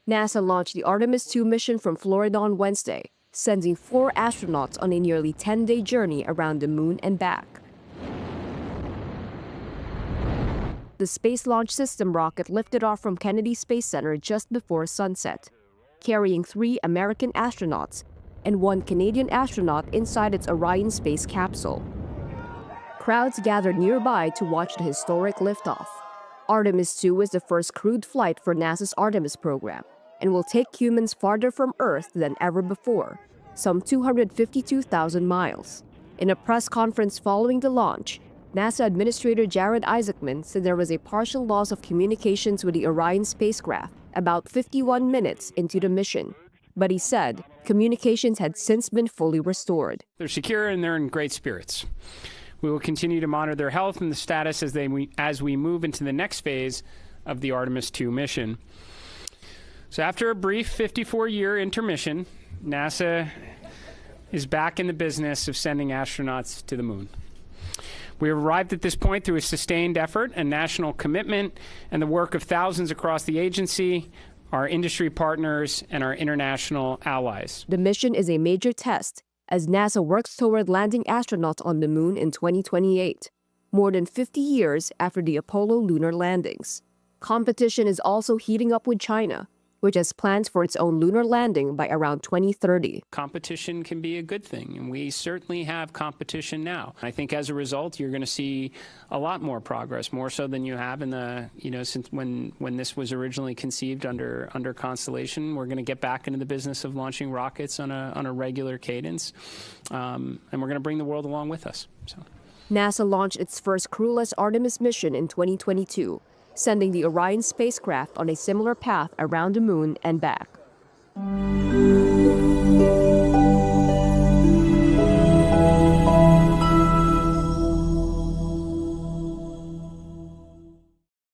NASA launched the Artemis 2 mission from Florida on Wednesday, sending 4 astronauts on a nearly 10-day journey around the moon and back. The Space Launch System rocket lifted off from Kennedy Space Center just before sunset, carrying 3 American astronauts and 1 Canadian astronaut inside its Orion space capsule. Crowds gathered nearby to watch the historic liftoff. Artemis 2 is the first crewed flight for NASA's Artemis program and will take humans farther from Earth than ever before, some 252,000 miles. In a press conference following the launch, NASA Administrator Jared Isaacman said there was a partial loss of communications with the Orion spacecraft about 51 minutes into the mission. But he said communications had since been fully restored. They're secure and they're in great spirits. We will continue to monitor their health and the status as we move into the next phase of the Artemis 2 mission. So after a brief 54-year intermission, NASA is back in the business of sending astronauts to the moon. We have arrived at this point through a sustained effort and national commitment and the work of thousands across the agency, our industry partners, and our international allies. The mission is a major test as NASA works toward landing astronauts on the moon in 2028, more than 50 years after the Apollo lunar landings. Competition is also heating up with China, which has plans for its own lunar landing by around 2030. Competition can be a good thing, and we certainly have competition now. I think as a result, you're going to see a lot more progress, more so than you have in the, since when this was originally conceived under Constellation. We're going to get back into the business of launching rockets on a regular cadence, and we're going to bring the world along with us. So. NASA launched its first crewless Artemis mission in 2022. Sending the Orion spacecraft on a similar path around the moon and back.